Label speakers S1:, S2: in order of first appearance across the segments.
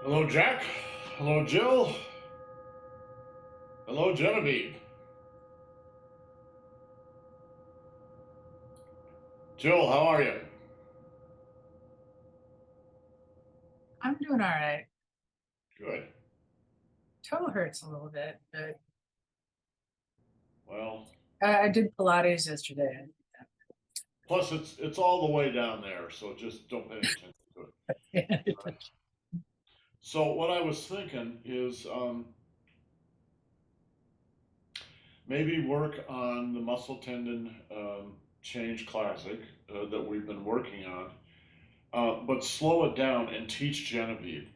S1: Hello, Jack. Hello, Jill. Hello, Genevieve. Jill, how are you?
S2: I'm doing all right.
S1: Good.
S2: Toe hurts a little bit, but
S1: Well,
S2: I did Pilates yesterday.
S1: plus it's all the way down there, so just don't pay any attention to it. So what I was thinking is maybe work on the muscle tendon change classic that we've been working on, but slow it down and teach Genevieve.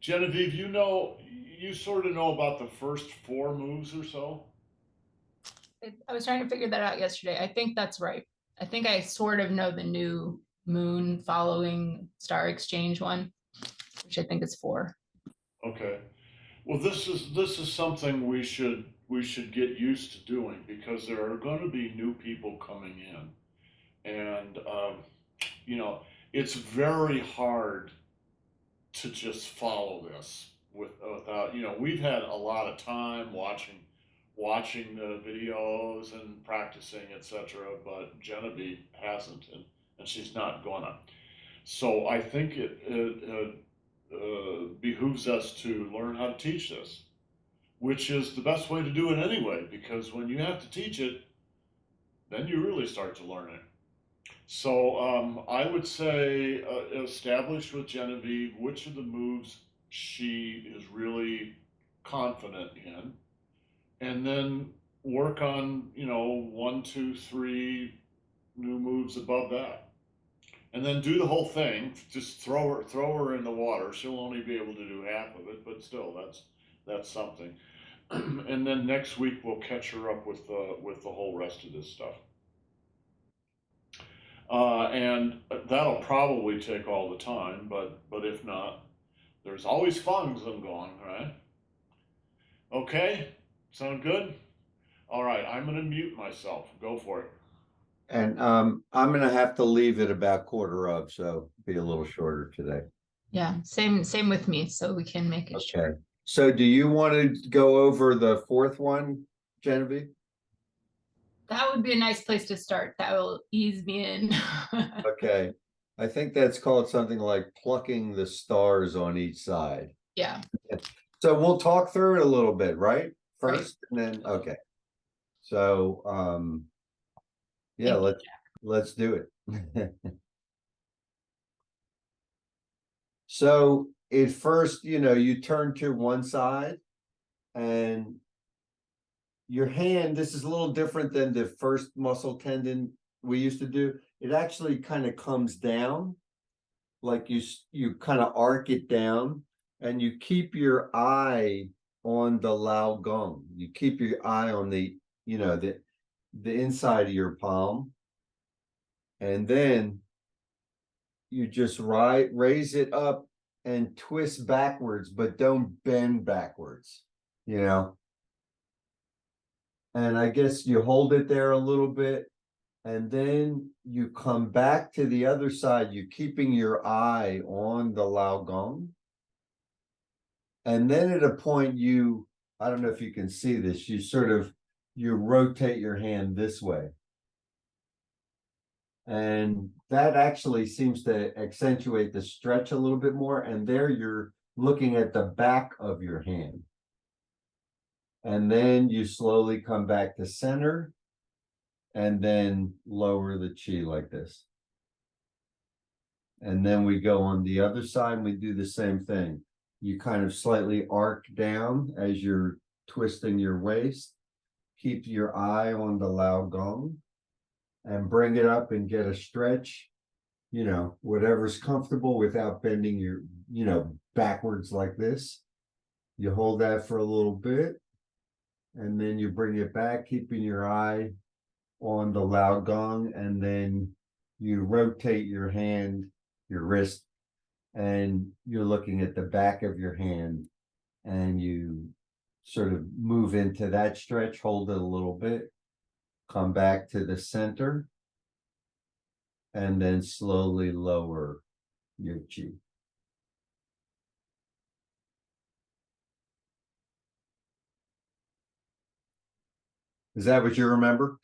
S1: Genevieve, you sort of know about the first four moves or so.
S3: I was trying to figure that out yesterday. I think that's right. I think I sort of know the new moon following star exchange one, which I think is four.
S1: Okay. Well, this is something we should get used to doing because there are going to be new people coming in, and you know it's very hard to just follow this without we've had a lot of time watching the videos and practicing, etc. But Genevieve hasn't, and she's not gonna. So I think it behooves us to learn how to teach this, which is the best way to do it anyway, because when you have to teach it, then you really start to learn it. So I would say establish with Genevieve which of the moves she is really confident in, and then work on, one, two, three new moves above that. And then do the whole thing. Just throw her in the water. She'll only be able to do half of it, but still, that's something. And then next week we'll catch her up with the whole rest of this stuff. And that'll probably take all the time, but if not, there's always fun going, right? Okay, sound good? All right, I'm gonna mute myself. Go for it.
S4: And I'm gonna have to leave at about quarter of, so be a little shorter today.
S3: Yeah, same with me. So we can make it
S4: Okay.
S3: short.
S4: So do you want to go over the fourth one, Genevieve?
S3: That would be a nice place to start. That will ease me in.
S4: Okay. I think that's called something like plucking the stars on each side.
S3: Yeah.
S4: So we'll talk through it a little bit, right?
S3: Right.
S4: First, and then okay. So yeah,
S3: Thank you.
S4: let's do it. So at first, you turn to one side and your hand, this is a little different than the first muscle tendon we used to do. It actually kind of comes down, like you kind of arc it down, and you keep your eye on the Lao Gong. You keep your eye on the inside of your palm, and then you just raise it up and twist backwards, but don't bend backwards, you know. And I guess you hold it there a little bit, and then you come back to the other side, you keeping your eye on the Lao Gong. And then at a point I don't know if you can see this, you rotate your hand this way. And that actually seems to accentuate the stretch a little bit more. And there you're looking at the back of your hand. And then you slowly come back to center and then lower the chi like this. And then we go on the other side and we do the same thing. You kind of slightly arc down as you're twisting your waist. Keep your eye on the Lao Gong and bring it up and get a stretch, whatever's comfortable without bending your, backwards like this. You hold that for a little bit and then you bring it back, keeping your eye on the Lao Gong, and then you rotate your hand, your wrist, and you're looking at the back of your hand and you sort of move into that stretch, hold it a little bit, come back to the center, and then slowly lower your chi. Is that what you remember?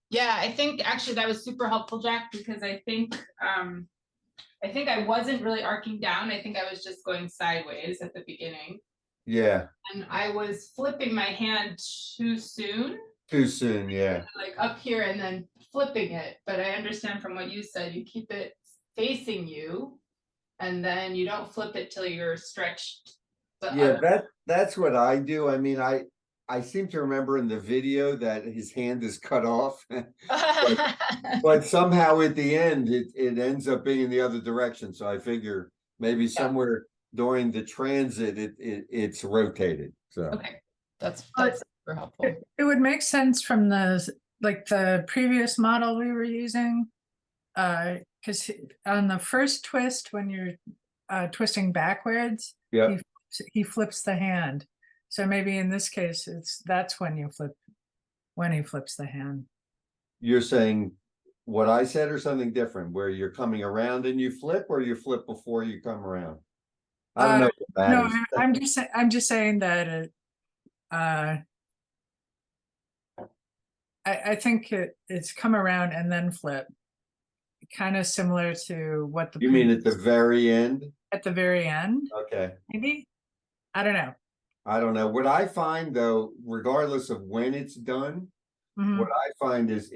S3: Yeah, I think actually that was super helpful, Jack, because I think I wasn't really arcing down. I think I was just going sideways at the beginning.
S4: Yeah,
S3: And I was flipping my hand too soon,
S4: too soon, yeah.
S3: like up here and then flipping it. But I understand from what you said, you keep it facing you and then you don't flip it till you're stretched.
S4: Yeah, that's what I do. I mean, I seem to remember in the video that his hand is cut off. But somehow at the end, it ends up being in the other direction. So I figure maybe somewhere during the transit, it's rotated. So
S3: Okay, that's super helpful.
S2: It would make sense from the previous model we were using. Because on the first twist, when you're twisting backwards,
S4: yeah,
S2: he flips the hand. So maybe in this case, that's when he flips the hand.
S4: you're saying what I said or something different, where you're coming around and you flip, or you flip before you come around. I don't know what that
S2: No,
S4: is.
S2: I'm just saying that I think it's come around and then flip, kind of similar to what
S4: You mean at the very end?
S2: at the very end,
S4: Okay.
S2: maybe. I don't know.
S4: I don't know. What I find though, regardless of when it's done,
S2: Mhm.
S4: what I find is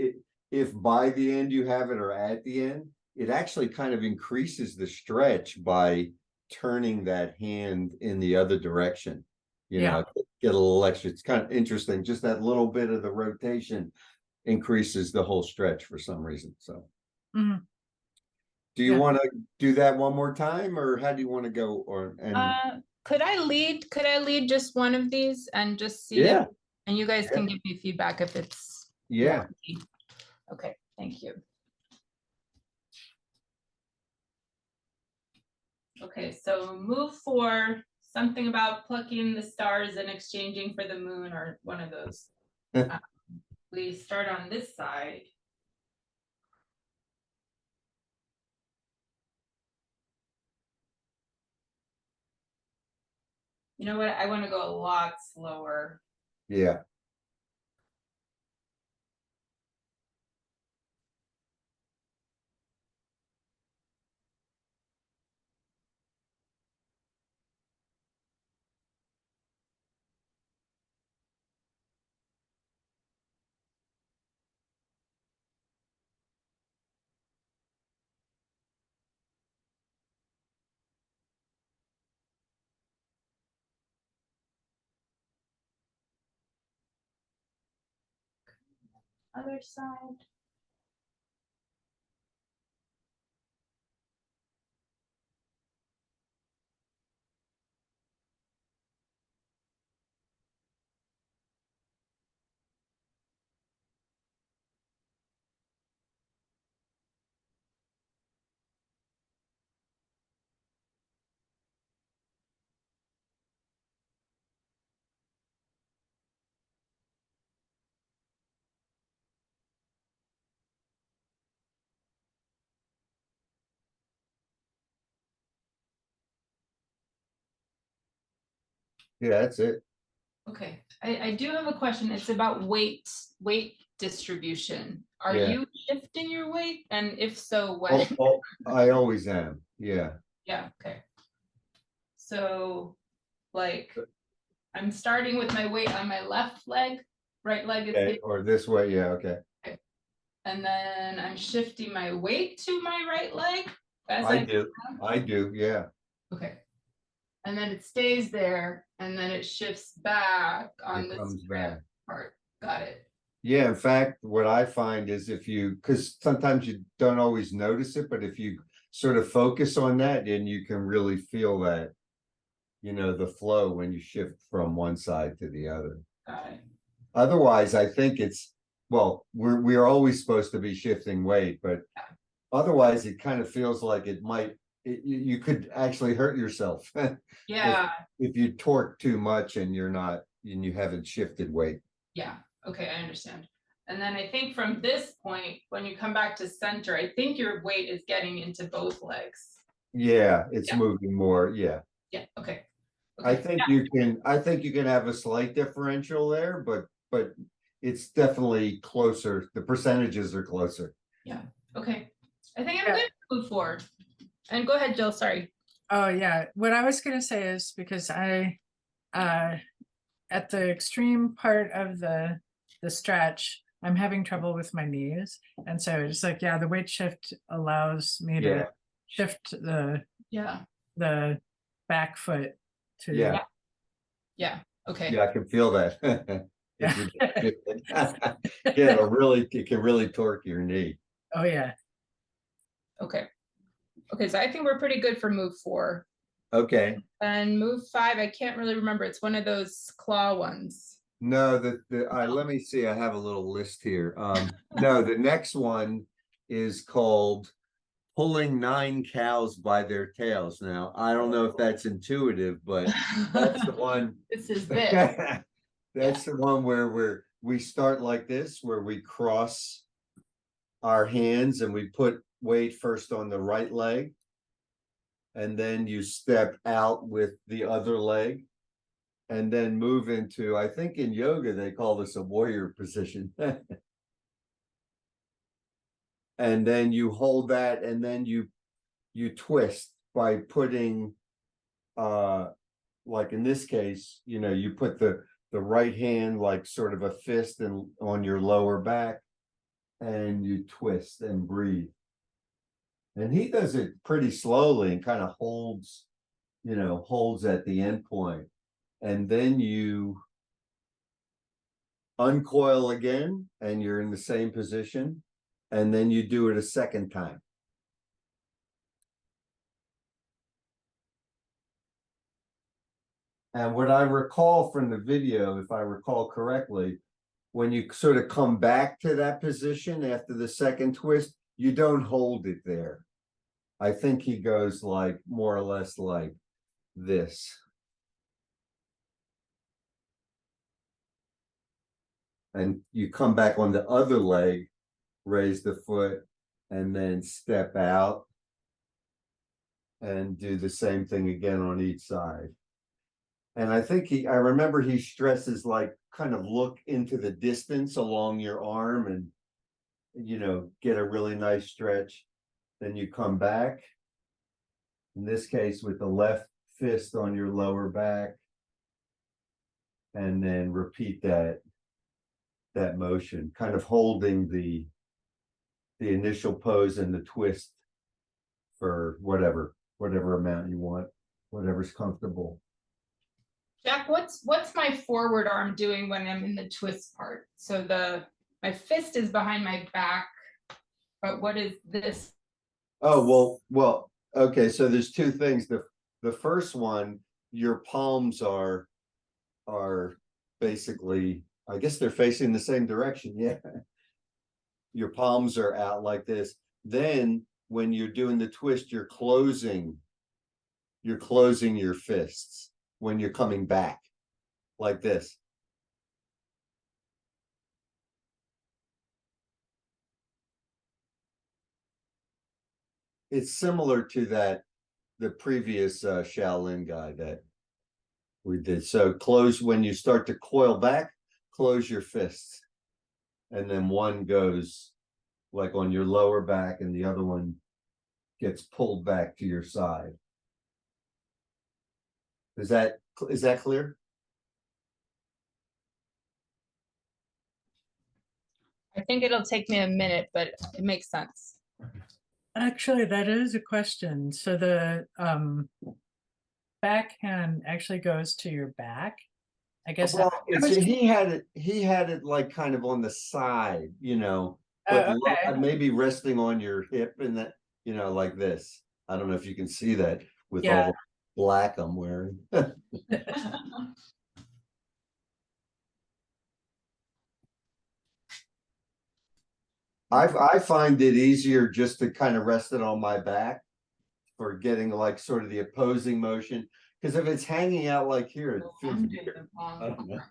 S4: if by the end you have it or at the end, it actually kind of increases the stretch by turning that hand in the other direction. You
S2: Yeah.
S4: know, get a little extra. It's kind of interesting. Just that little bit of the rotation increases the whole stretch for some reason. So,
S2: Mhm.
S4: do you
S2: Yeah.
S4: want to do that one more time, or how do you want to go? Or
S3: Could I lead just one of these and just see
S4: yeah,
S3: and you guys can give me feedback if it's
S4: yeah.
S3: wonky. Okay, thank you. Okay, so move 4, something about plucking the stars and exchanging for the moon, or one of those. We start on this side. You know what? I want to go a lot slower.
S4: Yeah.
S3: Other side.
S4: Yeah, that's it.
S3: Okay, I do have a question. It's about weight distribution. Are
S4: Yeah.
S3: you shifting your weight? And if so, when?
S4: I always am. Yeah.
S3: Yeah, okay. So like I'm starting with my weight on my left leg, right leg is
S4: Okay. Or this way. Yeah. Okay.
S3: and then I'm shifting my weight to my right leg as
S4: I do. I do. Yeah.
S3: Okay. And then it stays there and then it shifts back on
S4: It
S3: this
S4: comes back.
S3: part. Got it.
S4: Yeah. In fact, what I find is because sometimes you don't always notice it, but if you sort of focus on that, then you can really feel that, the flow when you shift from one side to the other.
S3: Got it.
S4: Otherwise, I think we're always supposed to be shifting weight, but otherwise it kind of feels like you could actually hurt yourself.
S3: Yeah.
S4: If you torque too much and you haven't shifted weight.
S3: Yeah. Okay, I understand. And then I think from this point, when you come back to center, I think your weight is getting into both legs.
S4: Yeah, it's moving more. Yeah.
S3: Yeah. Okay.
S4: I think you can have a slight differential there, but it's definitely closer. The percentages are closer.
S3: Okay, I think I'm
S2: Yeah.
S3: good to move forward. And go ahead, Jill, sorry.
S2: Oh, yeah. What I was gonna say is because at the extreme part of the stretch, I'm having trouble with my knees. And so it's like, yeah, the weight shift allows me
S4: Yeah.
S2: to shift
S3: Yeah,
S2: the back foot to,
S4: Yeah.
S3: yeah, okay.
S4: Yeah, I can feel that. It's
S2: Yeah.
S4: ridiculous. Yeah, it can really torque your knee.
S2: Oh, yeah.
S3: Okay. Okay, so I think we're pretty good for move 4.
S4: Okay.
S3: And move 5, I can't really remember. It's one of those claw ones.
S4: No, let me see, I have a little list here. No, the next one is called pulling 9 cows by their tails. Now, I don't know if that's intuitive, but that's the one.
S3: This is this.
S4: That's the one where we start like this, where we cross our hands and we put weight first on the right leg. And then you step out with the other leg. And then move into, I think in yoga, they call this a warrior position. And then you hold that and then you twist by putting, like in this case, you put the right hand like sort of a fist and on your lower back and you twist and breathe. And he does it pretty slowly and kind of holds at the end point. And then you uncoil again and you're in the same position. And then you do it a second time. And what I recall from the video, if I recall correctly, when you sort of come back to that position after the second twist, you don't hold it there. I think he goes like more or less like this. And you come back on the other leg, raise the foot, and then step out and do the same thing again on each side. And I think I remember he stresses like kind of look into the distance along your arm and, get a really nice stretch. Then you come back, in this case with the left fist on your lower back, and then repeat that motion, kind of holding the initial pose and the twist for whatever amount you want, whatever's comfortable.
S3: Jack, what's my forward arm doing when I'm in the twist part? So my fist is behind my back, but what is this?
S4: Oh, well, okay, so there's two things. The first one, your palms are basically, I guess they're facing the same direction. Yeah. Your palms are out like this. Then when you're doing the twist, you're closing your fists when you're coming back like this. It's similar to the previous Shaolin guy that we did. So close when you start to coil back, close your fists. And then one goes like on your lower back and the other one gets pulled back to your side. Is that clear?
S3: I think it'll take me a minute, but it makes sense.
S2: Actually, that is a question. So the backhand actually goes to your back. I guess.
S4: Well, he had it like kind of on the side, but
S2: okay.
S4: maybe resting on your hip and that, like this. I don't know if you can see that with
S2: Yeah.
S4: all the black I'm wearing. I find it easier just to kind of rest it on my back for getting like sort of the opposing motion. Because if it's hanging out like here, it feels weird. I don't know.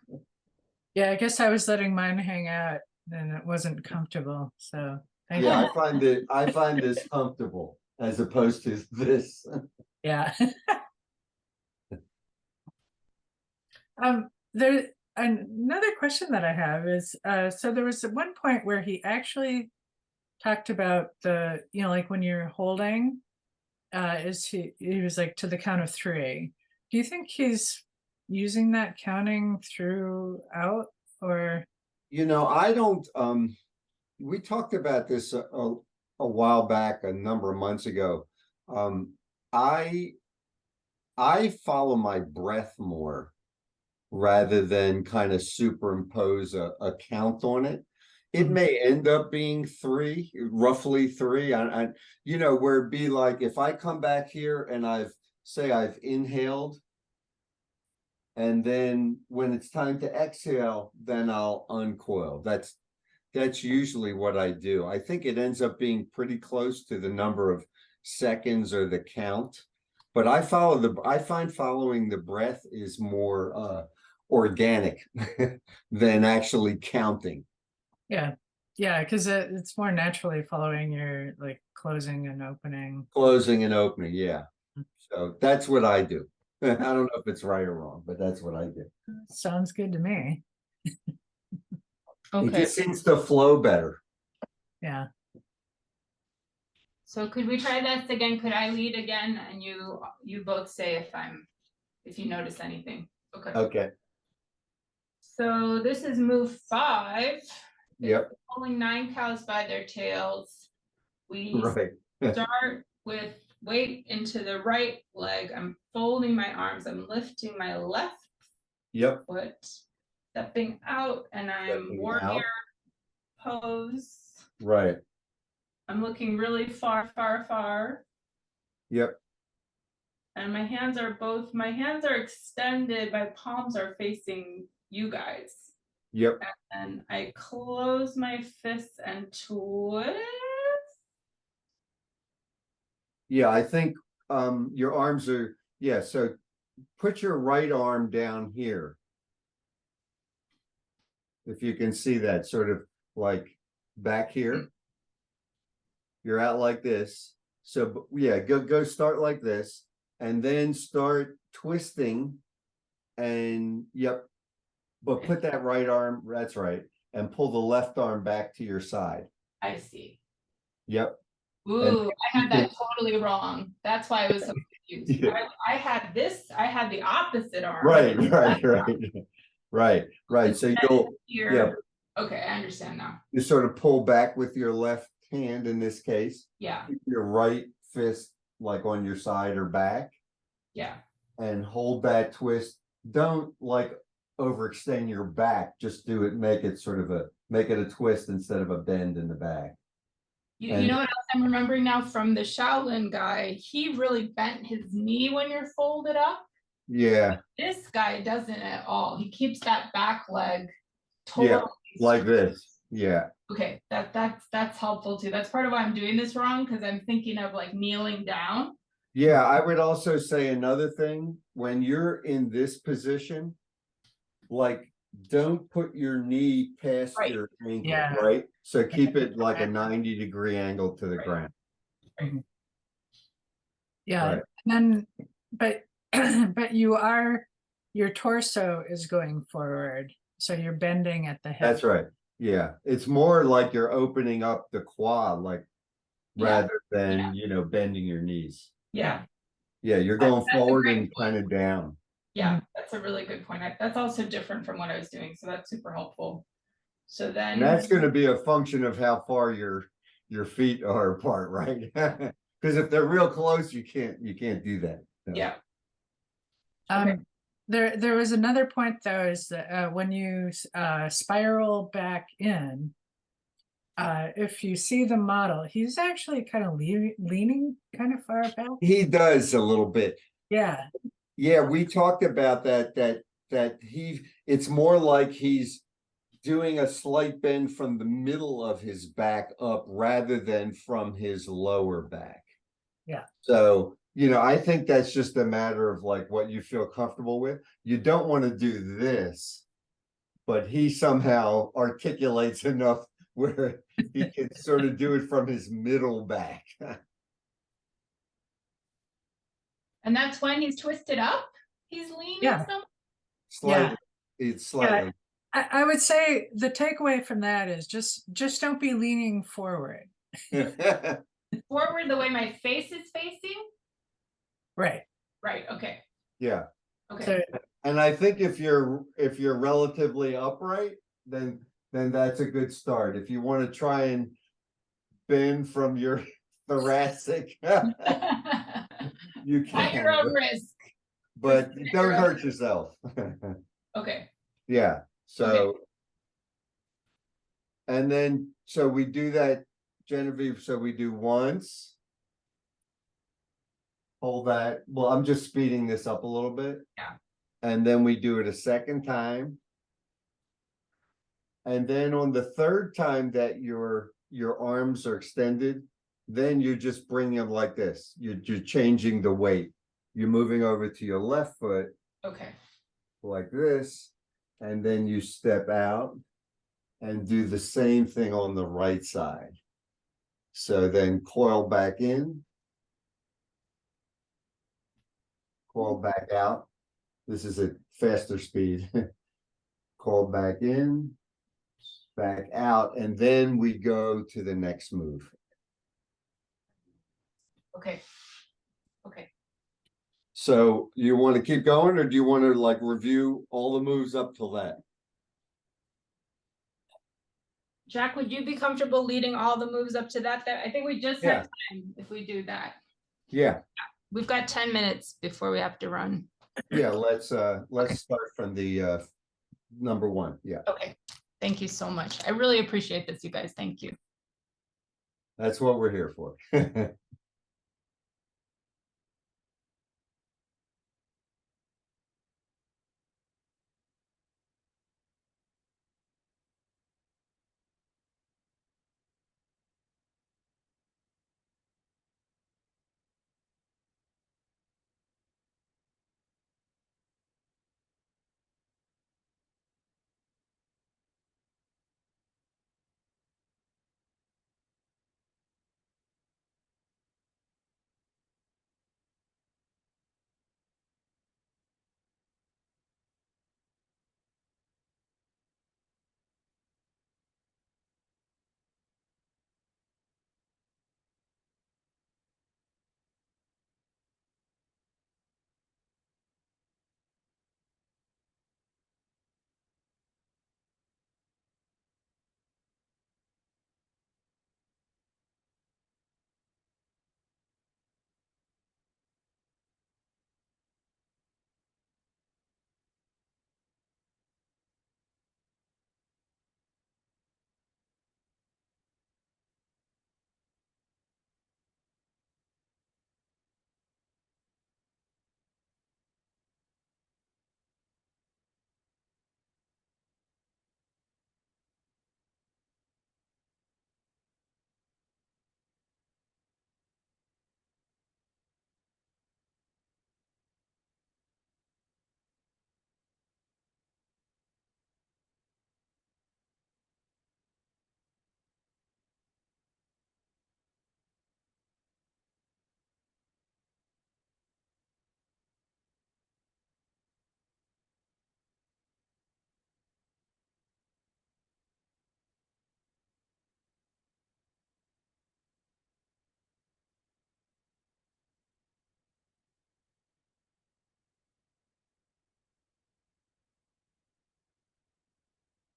S2: Yeah, I guess I was letting mine hang out and it wasn't comfortable. So thank
S4: Yeah,
S2: you.
S4: I find this comfortable as opposed to this.
S2: Yeah. There another question that I have is, so there was at one point where he actually talked about the, like when you're holding, he was like to the count of 3. Do you think he's using that counting throughout, or?
S4: I don't, we talked about this a while back, a number of months ago. I follow my breath more rather than kind of superimpose a count on it. It may end up being 3, roughly 3. Where it'd be like if I come back here and I've inhaled, and then when it's time to exhale, then I'll uncoil. That's usually what I do. I think it ends up being pretty close to the number of seconds or the count. But I find following the breath is more organic than actually counting.
S2: Yeah, because it's more naturally following your like closing and opening.
S4: Closing and opening, yeah. So that's what I do. I don't know if it's right or wrong, but that's what I do.
S2: Sounds good to me.
S4: It
S3: Okay,
S4: just seems to flow better.
S2: Yeah.
S3: so could we try this again? Could I lead again, and you both say if you notice anything? Okay.
S4: Okay.
S3: So this is move 5.
S4: Yep.
S3: Pulling 9 cows by their tails. We
S4: Right.
S3: start with weight into the right leg. I'm folding my arms. I'm lifting my left
S4: Yep.
S3: foot, stepping out, and I'm
S4: Stepping
S3: warrior
S4: out.
S3: pose.
S4: Right.
S3: I'm looking really far, far, far.
S4: Yep.
S3: And my hands are extended, my palms are facing you guys.
S4: Yep.
S3: And I close my fists and twist.
S4: Yeah, I think your arms are, yeah, so put your right arm down here. If you can see that, sort of like back here. You're out like this. So yeah, go start like this, and then start twisting, and yep. But put that right arm, that's right, and pull the left arm back to your side.
S3: I see.
S4: Yep.
S3: Ooh, I had that totally wrong. That's why I was so confused.
S4: Yeah.
S3: I had the opposite arm.
S4: Right. So you'll,
S3: here.
S4: yeah.
S3: Okay, I understand now.
S4: You sort of pull back with your left hand in this case.
S3: Yeah.
S4: Keep your right fist like on your side or back.
S3: Yeah.
S4: And hold that twist. Don't like overextend your back. Just do it, make it a twist instead of a bend in the back.
S3: You know what else I'm remembering now from the Shaolin guy? He really bent his knee when you're folded up.
S4: Yeah.
S3: This guy doesn't at all. He keeps that back leg totally
S4: like this. Yeah.
S3: Okay, that's helpful too. That's part of why I'm doing this wrong, because I'm thinking of like kneeling down.
S4: Yeah, I would also say another thing, when you're in this position, like don't put your knee past your ankle, right? So keep it like a 90-degree angle to the ground.
S2: Yeah.
S4: Right.
S2: And then, but your torso is going forward. So you're bending at the hip.
S4: That's right. Yeah. It's more like you're opening up the quad, like rather than, bending your knees.
S3: Yeah.
S4: Yeah. You're going forward and kind of down.
S3: Yeah. That's a really good point. That's also different from what I was doing. So that's super helpful. So then.
S4: And that's going to be a function of how far your feet are apart, right? Because if they're real close, you can't do that. No.
S3: Yeah.
S2: Okay. There was another point though, is that when you spiral back in, if you see the model, he's actually kind of leaning kind of far back.
S4: He does a little bit.
S2: Yeah.
S4: Yeah, we talked about that it's more like he's doing a slight bend from the middle of his back up rather than from his lower back.
S2: Yeah.
S4: So, I think that's just a matter of like what you feel comfortable with. You don't want to do this, but he somehow articulates enough where he can sort of do it from his middle back.
S3: And that's when he's twisted up? He's leaning somewhere?
S4: Slightly. It's slightly.
S2: I would say the takeaway from that is just don't be leaning forward.
S3: Forward the way my face is facing?
S2: Right.
S3: Right, okay,
S4: Yeah,
S3: okay.
S4: and I think if you're relatively upright, then that's a good start. If you want to try and bend from your thoracic, you
S3: At
S4: can,
S3: your own risk.
S4: but don't hurt yourself.
S3: Okay,
S4: Yeah, so. And then, so we do that, Genevieve, so we do once. Hold that, well, I'm just speeding this up a little bit.
S3: Yeah.
S4: And then we do it a second time. And then on the third time that your arms are extended, then you just bring them like this. You're changing the weight. You're moving over to your left foot
S3: okay.
S4: like this, and then you step out and do the same thing on the right side. So then coil back in, coil back out. This is a faster speed. Coil back in, back out, and then we go to the next move.
S3: Okay. Okay.
S4: So you want to keep going, or do you want to like review all the moves up till that?
S3: Jack, would you be comfortable leading all the moves up to that? I think we just
S4: Yeah.
S3: have time if we do that.
S4: Yeah,
S3: We've got 10 minutes before we have to run.
S4: yeah, let's
S3: Okay.
S4: start from the number one. Yeah,
S3: Okay. Thank you so much. I really appreciate this, you guys. Thank you.
S4: that's what we're here for.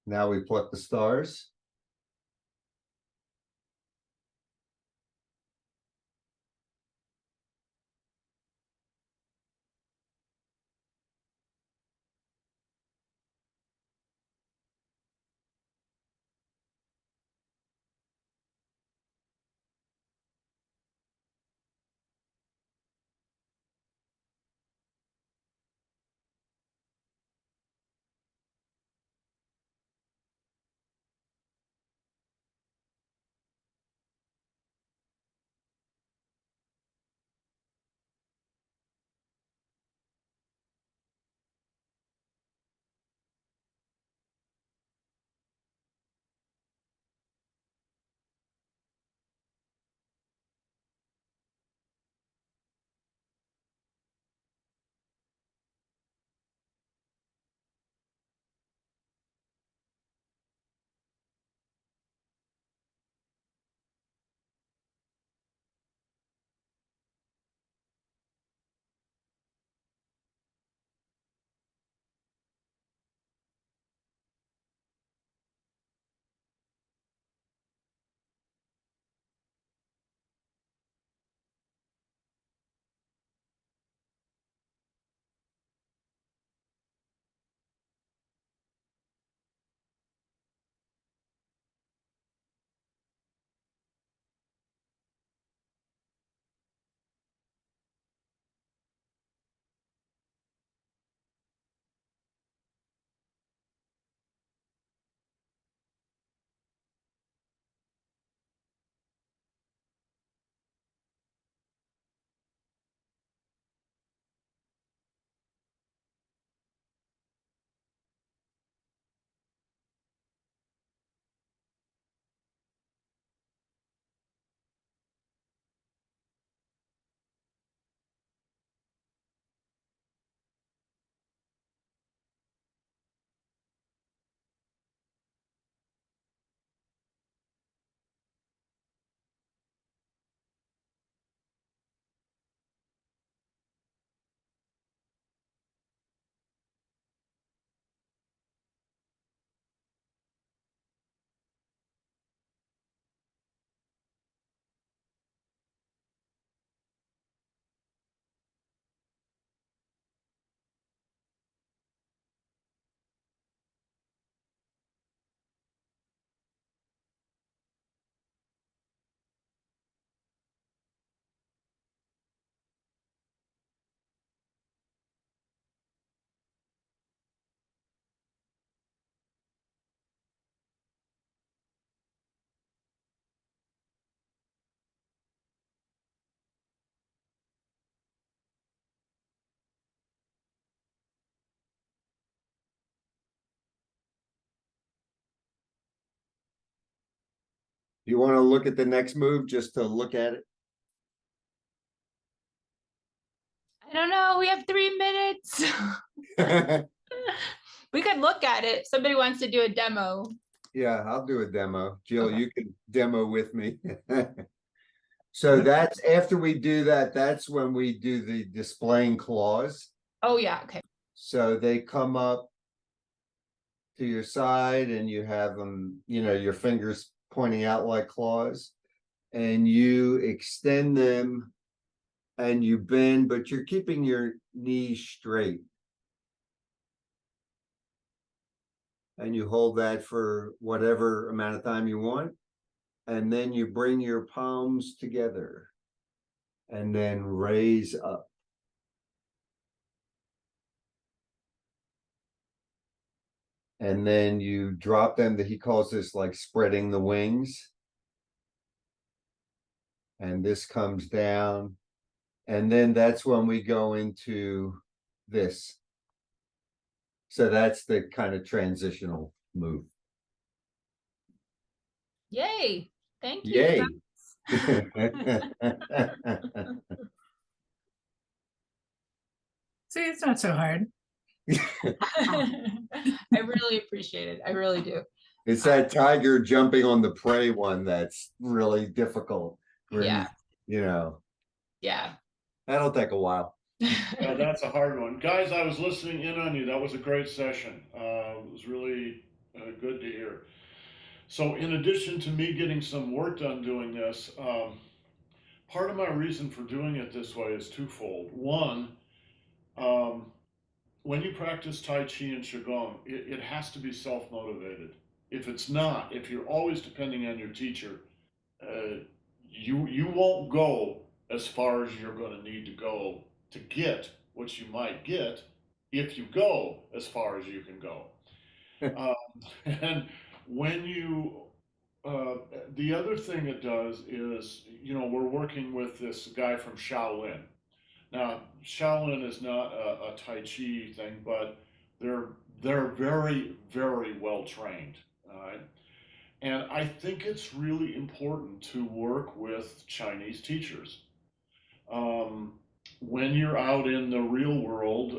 S4: Now we pluck the stars. You want to look at the next move just to look at it?
S3: I don't know. We have 3 minutes. We could look at it. Somebody wants to do a demo.
S4: Yeah, I'll do a demo. Jill,
S3: Okay.
S4: you can demo with me. So that's after we do that, that's when we do the displaying claws.
S3: Oh yeah. Okay.
S4: So they come up to your side and you have them, you know, your fingers pointing out like claws, and you extend them and you bend, but you're keeping your knees straight. And you hold that for whatever amount of time you want. And then you bring your palms together and then raise up. And then you drop them, that he calls this like spreading the wings. And this comes down. And then that's when we go into this. So that's the kind of transitional move.
S3: Yay. Thank you.
S4: Yay.
S2: See, it's not so hard.
S3: I really appreciate it. I really do.
S4: It's that tiger jumping on the prey one that's really difficult. Where
S3: Yeah.
S4: you know,
S3: Yeah.
S4: that'll take a while.
S1: Yeah, that's a hard one. Guys, I was listening in on you. That was a great session. It was really good to hear. So, in addition to me getting some work done doing this, part of my reason for doing it this way is twofold. One, when you practice Tai Chi and Qigong, it has to be self motivated. If it's not, if you're always depending on your teacher, you won't go as far as you're going to need to go to get what you might get if you go as far as you can go. And when you, the other thing it does is, you know, we're working with this guy from Shaolin. Now, Shaolin is not a Tai Chi thing, but they're very, very well trained. All right. And I think it's really important to work with Chinese teachers. Um, when you're out in the real world,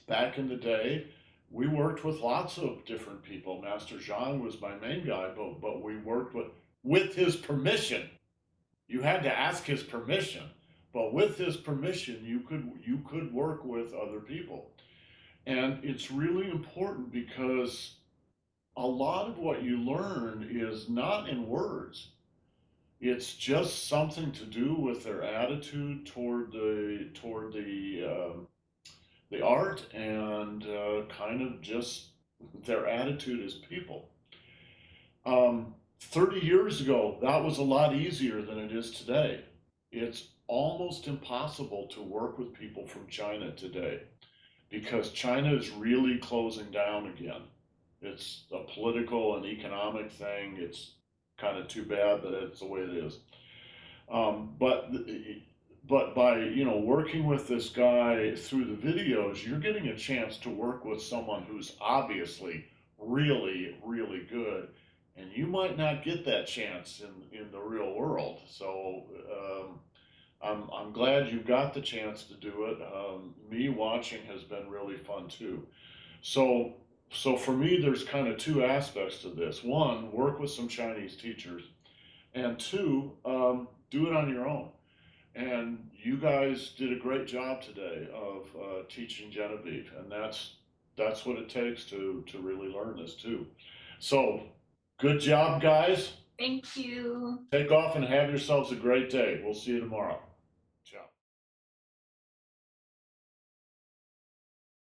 S1: back in the day, we worked with lots of different people. Master Zhang was my main guy, but we worked with his permission. You had to ask his permission, but with his permission, you could work with other people. And it's really important because a lot of what you learn is not in words. It's just something to do with their attitude toward the art and kind of just their attitude as people. 30 years ago, that was a lot easier than it is today. It's almost impossible to work with people from China today because China is really closing down again. It's a political and economic thing. It's kind of too bad that it's the way it is. Um, but but by working with this guy through the videos, you're getting a chance to work with someone who's obviously really, really good, and you might not get that chance in the real world. So I'm glad you got the chance to do it. Me watching has been really fun too. So so for me, there's kind of two aspects to this. One, work with some Chinese teachers, and two, do it on your own. And you guys did a great job today of teaching Genevieve, and that's what it takes to really learn this too. So, good job, guys.
S3: Thank you.
S1: Take off and have yourselves a great day. We'll see you tomorrow. Ciao.